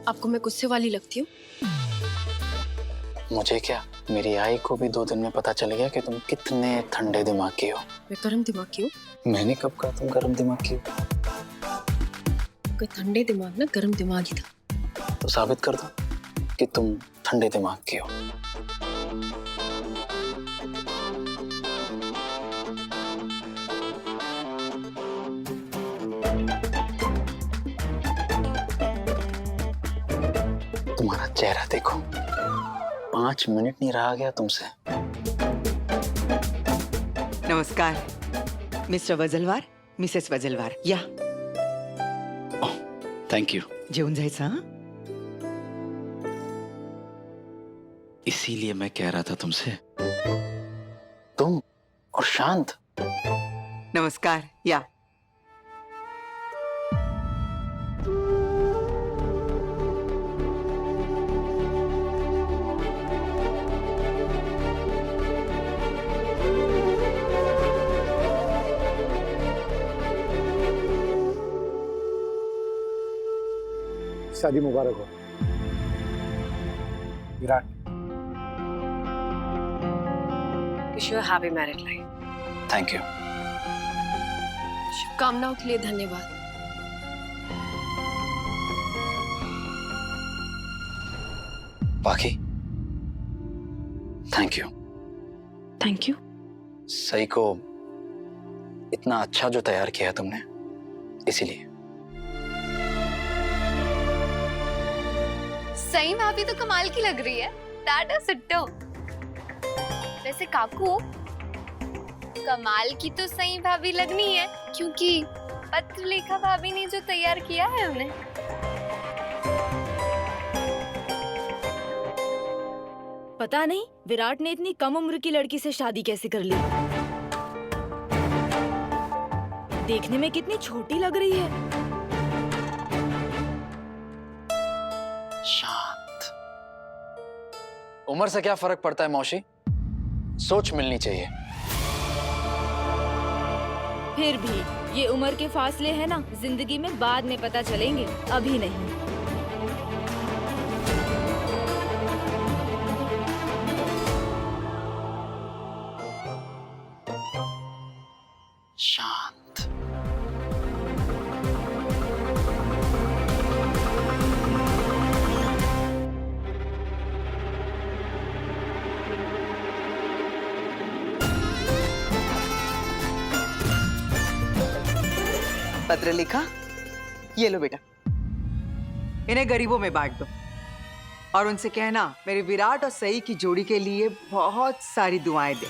आपको मैं गुस्से वाली लगती हूँ? मुझे क्या, मेरी आई को भी 2 दिन में पता चल गया कि तुम कितने ठंडे दिमाग की हो। मैं गर्म दिमाग की हूँ? मैंने कब कहा तुम गर्म दिमाग की हो? कोई ठंडे दिमाग ना गर्म दिमाग ही था। तो साबित कर दो कि तुम ठंडे दिमाग की हो। तुम्हारा चेहरा देखो, 5 मिनट नहीं रहा गया तुमसे। नमस्कार मिस्टर वजलवार, मिसेस वजलवार, या थैंक यू। जेवून जायचं हा? इसीलिए मैं कह रहा था तुमसे, तुम और शांत। नमस्कार, या शादी मुबारक हो Virat. Wish you a happy married life. Thank you. शुभकामनाओं के लिए धन्यवाद। बाकी थैंक यू। Thank you. सही को इतना अच्छा जो तैयार किया तुमने, इसीलिए। सही भाभी तो कमाल की लग रही है। That is it too। वैसे काकू, कमाल की तो सही भाभी लगनी है, क्योंकि पत्रलेखा भाभी ने जो तैयार किया है उन्हें। पता नहीं विराट ने इतनी कम उम्र की लड़की से शादी कैसे कर ली। देखने में कितनी छोटी लग रही है। शांत। उम्र से क्या फर्क पड़ता है मौसी, सोच मिलनी चाहिए। फिर भी ये उम्र के फासले है ना, जिंदगी में बाद में पता चलेंगे, अभी नहीं। शांत। पत्र लिखा, ये लो बेटा, इन्हें गरीबों में बांट दो और उनसे कहना मेरे विराट और सई की जोड़ी के लिए बहुत सारी दुआएं दे।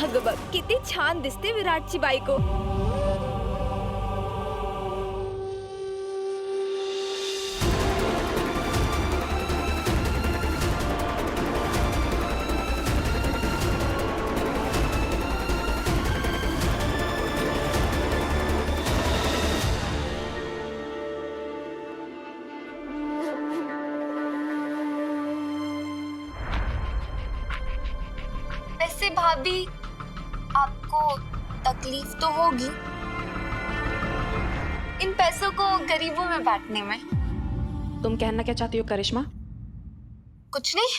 अगं बघ, किती छान दिसते विराटची बायको। वैसे भाभी, आपको तकलीफ तो होगी इन पैसों को गरीबों में बांटने में। तुम कहना क्या चाहती हो करिश्मा? कुछ नहीं,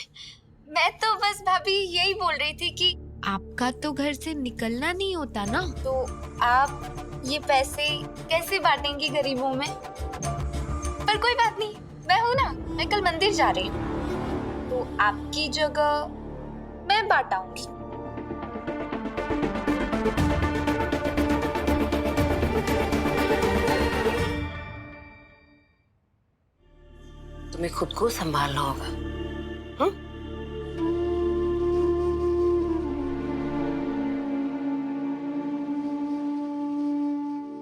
मैं तो बस भाभी यही बोल रही थी कि आपका तो घर से निकलना नहीं होता ना, तो आप ये पैसे कैसे बांटेंगी गरीबों में। पर कोई बात नहीं, मैं हूं ना, मैं कल मंदिर जा रही हूँ, तो आपकी जगह मैं बांटाऊंगी। तुम्हें खुद को संभालना होगा। हाँ?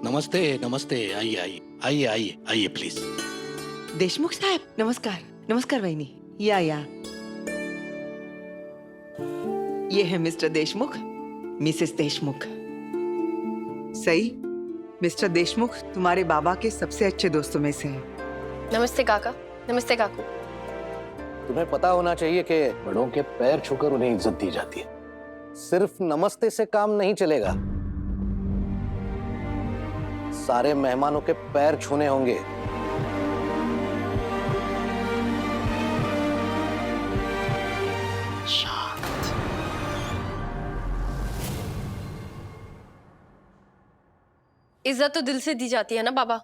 नमस्ते नमस्ते, आइए आइए आइए आइए आइए प्लीज। देशमुख साहब, नमस्कार। नमस्कार बहनी, या ये है मिस्टर देशमुख, मिसेस देशमुख। सई, मिस्टर देशमुख तुम्हारे बाबा के सबसे अच्छे दोस्तों में से है। नमस्ते काका। नमस्ते काकू। तुम्हें पता होना चाहिए कि बड़ों के पैर छूकर उन्हें इज्जत दी जाती है। सिर्फ नमस्ते से काम नहीं चलेगा, सारे मेहमानों के पैर छूने होंगे। शांत। इज्जत तो दिल से दी जाती है ना बाबा,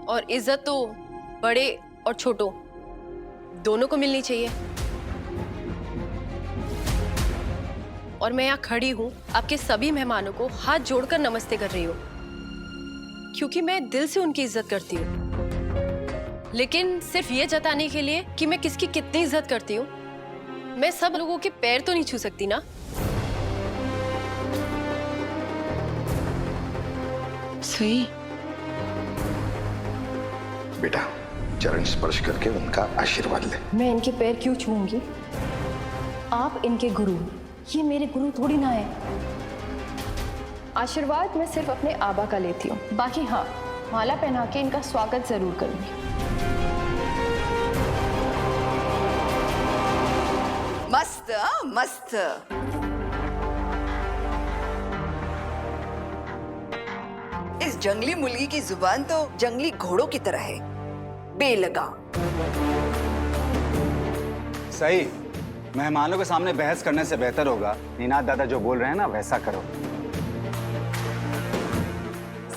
और इज्जत तो बड़े और छोटों दोनों को मिलनी चाहिए। और मैं यहाँ खड़ी हूँ आपके सभी मेहमानों को हाथ जोड़कर नमस्ते कर रही हूँ, क्योंकि मैं दिल से उनकी इज्जत करती हूँ। लेकिन सिर्फ ये जताने के लिए कि मैं किसकी कितनी इज्जत करती हूँ, मैं सब लोगों के पैर तो नहीं छू सकती ना। सही। बेटा, चरण स्पर्श करके उनका आशीर्वाद ले। मैं इनके पैर क्यों छूऊंगी? आप इनके गुरु, ये मेरे गुरु थोड़ी ना है। आशीर्वाद मैं सिर्फ अपने आबा का लेती हूँ, बाकी हाँ, माला पहना के इनका स्वागत जरूर करूंगी। मस्त मस्त। इस जंगली मुर्गी की जुबान तो जंगली घोड़ों की तरह है, बेलगाम। सही। मेहमानों के सामने बहस करने से बेहतर होगा नीनाद दादा जो बोल रहे हैं ना वैसा करो।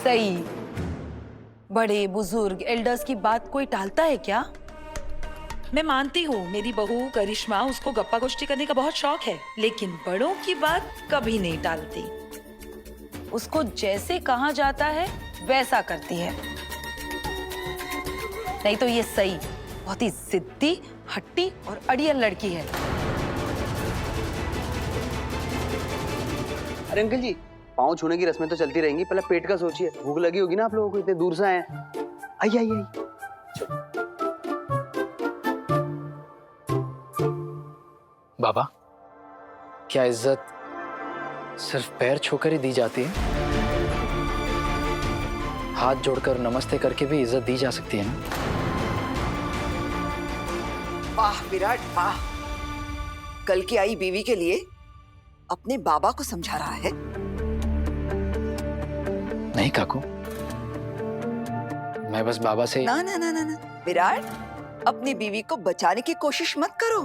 सही। बड़े बुजुर्ग एल्डर्स की बात कोई टालता है क्या? मैं मानती हूँ मेरी बहू करिश्मा, उसको गप्पा गोष्ठी करने का बहुत शौक है, लेकिन बड़ों की बात कभी नहीं टालती। उसको जैसे कहा जाता है वैसा करती है। नहीं तो ये सही बहुत ही जिद्दी, हट्टी और अड़ियल लड़की है। अरे अंकल जी, पाँव छूने की रस्में तो चलती रहेंगी, पहले पेट का सोचिए। भूख लगी होगी ना आप लोगों को, इतने दूर से आए हैं। आइए आइए आइए। बाबा, क्या इज्जत सिर्फ पैर छूकर ही दी जाती है? हाथ जोड़कर नमस्ते करके भी इज्जत दी जा सकती है ना? वाह विराट वाह, कल की आई बीवी के लिए अपने बाबा को समझा रहा है। नहीं काकू, मैं बस बाबा से। ना ना ना ना ना विराट, अपनी बीवी को बचाने की कोशिश मत करो।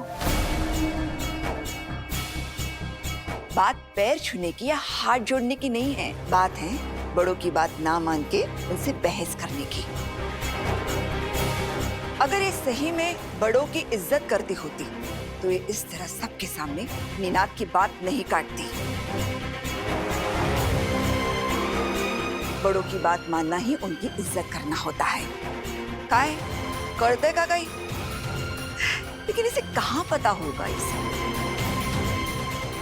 बात पैर छूने की या हाथ जोड़ने की नहीं है, बात है बड़ों की बात ना मान के उनसे बहस करने की। अगर ये सही में बड़ों की इज्जत करती होती तो ये इस तरह सबके सामने नीनाद की बात नहीं काटती। बड़ों की बात मानना ही उनकी इज्जत करना होता है। काय करते का कहीं, लेकिन इसे कहाँ पता होगा इसे।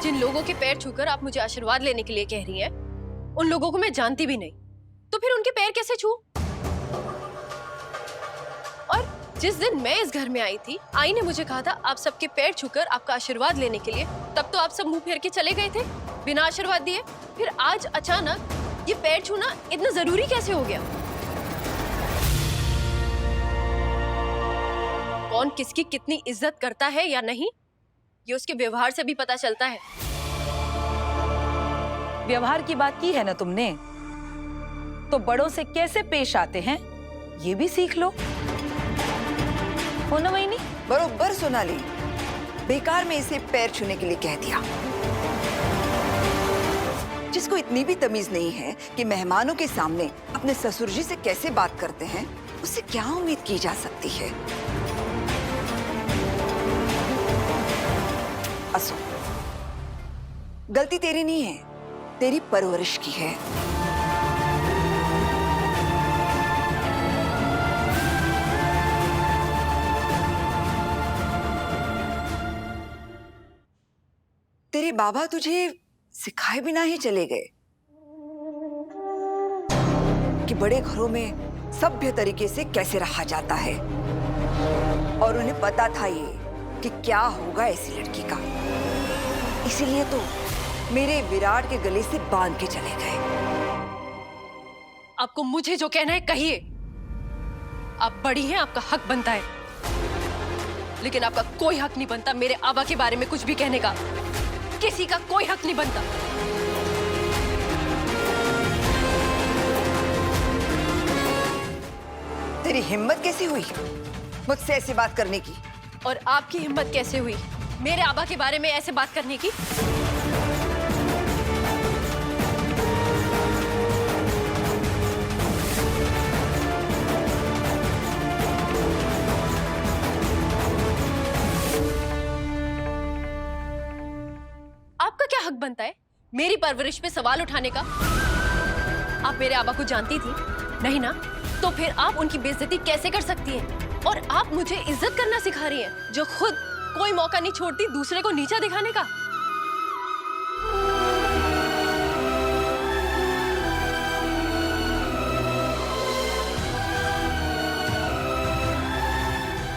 जिन लोगों के पैर छूकर आप मुझे आशीर्वाद लेने के लिए कह रही हैं, उन लोगों को मैं जानती भी नहीं, तो फिर उनके पैर कैसे छू? और जिस दिन मैं इस घर में आई थी, आई ने मुझे कहा था आप सबके पैर छूकर आपका आशीर्वाद लेने के लिए, तब तो आप सब मुंह फेर के चले गए थे बिना आशीर्वाद दिए। फिर आज अचानक ये पैर छूना इतना जरूरी कैसे हो गया? कौन किसकी कितनी इज्जत करता है या नहीं, ये उसके व्यवहार से भी पता चलता है। व्यवहार की बात की है ना तुमने, तो बड़ों से कैसे पेश आते हैं ये भी सीख लो। हो ना वहीनी? बरोबर सोनाली, बेकार में इसे पैर छूने के लिए कह दिया। जिसको इतनी भी तमीज नहीं है कि मेहमानों के सामने अपने ससुर जी से कैसे बात करते हैं, उससे क्या उम्मीद की जा सकती है। असो, गलती तेरी नहीं है, तेरी परवरिश की है। तेरे बाबा तुझे सिखाए बिना ही चले गए कि बड़े घरों में सभ्य तरीके से कैसे रहा जाता है, और उन्हें पता था ये कि क्या होगा ऐसी लड़की का। इसीलिए तो मेरे विराट के गले से बांध के चले गए। आपको मुझे जो कहना है कहिए। आप बड़ी हैं, आपका हक बनता है, लेकिन आपका कोई हक नहीं बनता मेरे आबा के बारे में कुछ भी कहने का। किसी का कोई हक नहीं बनता। तेरी हिम्मत कैसी हुई मुझसे ऐसी बात करने की? और आपकी हिम्मत कैसे हुई मेरे आबा के बारे में ऐसे बात करने की? आपका क्या हक बनता है मेरी परवरिश पे सवाल उठाने का? आप मेरे आबा को जानती थी? नहीं ना? तो फिर आप उनकी बेइज्जती कैसे कर सकती हैं? और आप मुझे इज्जत करना सिखा रही हैं, जो खुद कोई मौका नहीं छोड़ती दूसरे को नीचा दिखाने का।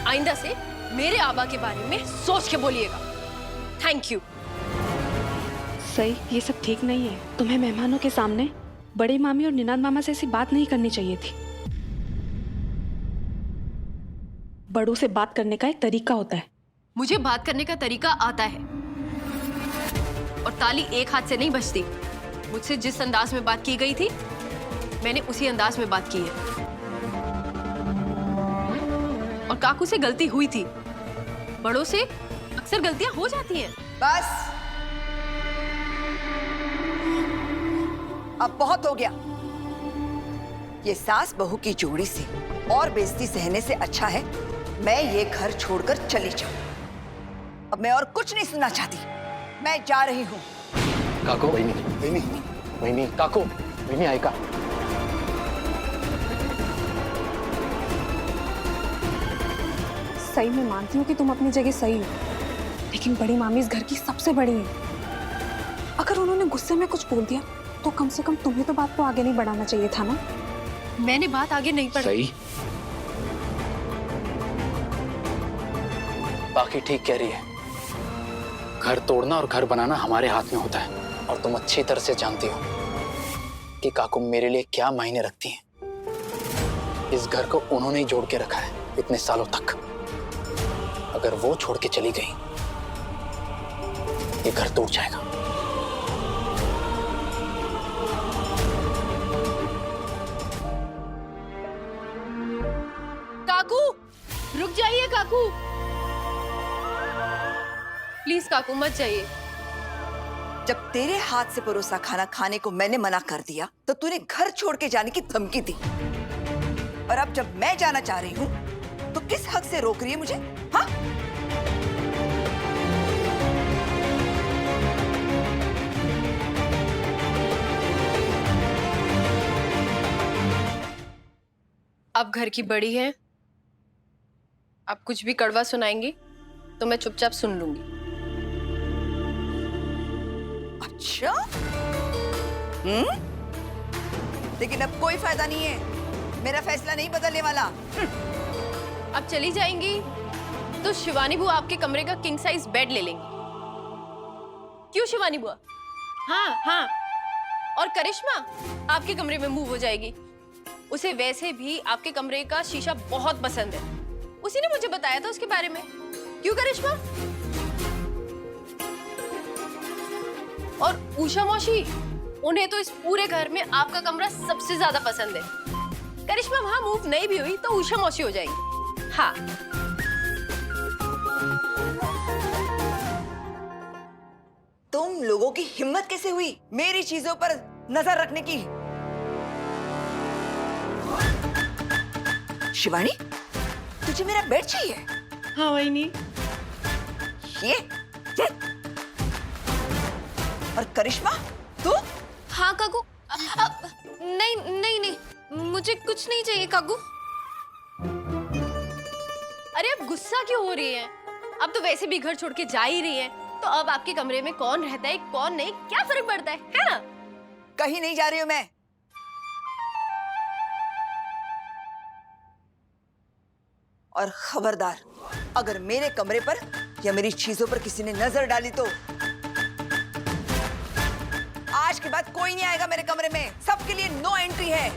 आइंदा से मेरे आबा के बारे में सोच के बोलिएगा। Thank you. सही, ये सब ठीक नहीं है। तुम्हें मेहमानों के सामने बड़े मामी और निनाद मामा से ऐसी बात नहीं करनी चाहिए थी। बड़ों से बात करने का एक तरीका होता है। मुझे बात करने का तरीका आता है, और ताली एक हाथ से नहीं बजती। मुझसे जिस अंदाज में बात की गई थी, मैंने उसी अंदाज में बात की है। और काकू से गलती हुई थी। बड़ों से अक्सर गलतियां हो जाती हैं। बस, अब बहुत हो गया। ये सास बहू की जोड़ी से और बेइज्जती सहने से अच्छा है मैं ये घर छोड़कर चली जाऊं। अब मैं और कुछ नहीं सुनना चाहती। मैं जा रही हूँ। काको, वहीनी, काको, वहीनी ऐका। सही में मानती हूँ कि तुम अपनी जगह सही हो, लेकिन बड़ी मामी इस घर की सबसे बड़ी है। अगर उन्होंने गुस्से में कुछ बोल दिया तो कम से कम तुम्हें तो बात को आगे नहीं बढ़ाना चाहिए था ना? मैंने बात आगे नहीं बढ़ाई। सही, बाकी ठीक कह रही है। घर तोड़ना और घर बनाना हमारे हाथ में होता है, और तुम अच्छी तरह से जानती हो कि काकू मेरे लिए क्या मायने रखती हैं। इस घर को उन्होंने ही जोड़ के रखा है इतने सालों तक। अगर वो छोड़ के चली गई, ये घर टूट जाएगा। काकू, रुक जाइए काकू। प्लीज काकू मत जाइए। जब तेरे हाथ से परोसा खाना खाने को मैंने मना कर दिया तो तूने घर छोड़ के जाने की धमकी दी, और अब जब मैं जाना चाह रही हूँ तो किस हक से रोक रही है मुझे? हाँ? आप घर की बड़ी हैं, आप कुछ भी कड़वा सुनाएंगी तो मैं चुपचाप सुन लूंगी। अच्छा? लेकिन अब कोई फायदा नहीं है, मेरा फैसला नहीं बदलने वाला। अब चली जाएंगी तो शिवानी बुआ आपके कमरे का किंग साइज बेड ले लेंगी। क्यों शिवानी बुआ? हाँ हाँ। और करिश्मा आपके कमरे में मूव हो जाएगी। उसे वैसे भी आपके कमरे का शीशा बहुत पसंद है, उसी ने मुझे बताया था उसके बारे में। क्यों करिश्मा? और उषा मौसी, उन्हें तो इस पूरे घर में आपका कमरा सबसे ज्यादा पसंद है। करिश्मा वहां मूव नहीं भी हुई तो उषा मौसी हो जाएंगी। हाँ। तुम लोगों की हिम्मत कैसे हुई मेरी चीजों पर नजर रखने की? शिवानी, तुझे मेरा बेड चाहिए? हाँ वहीनी। ये? और करिश्मा तू? हाँ काकू। नहीं नहीं नहीं, मुझे कुछ नहीं चाहिए काकू। अरे अब गुस्सा क्यों हो रही है? अब तो वैसे भी घर छोड़ के जा ही रही है, तो अब आपके कमरे में कौन रहता है कौन नहीं क्या फर्क पड़ता है ना? कहीं नहीं जा रही हूं मैं। और खबरदार, अगर मेरे कमरे पर या मेरी चीजों पर किसी ने नजर डाली तो आज के बाद कोई नहीं आएगा मेरे कमरे में। सबके लिए नो एंट्री है।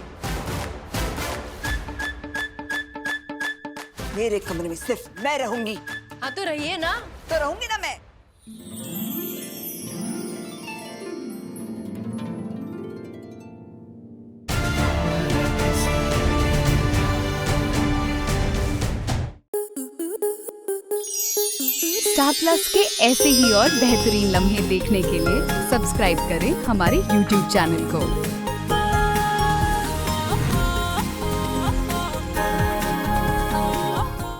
मेरे कमरे में सिर्फ मैं रहूंगी। हाँ तो रहिए ना। तो रहूंगी ना मैं। स्टार प्लस के ऐसे ही और बेहतरीन लम्हे देखने के लिए सब्सक्राइब करें हमारे YouTube चैनल को।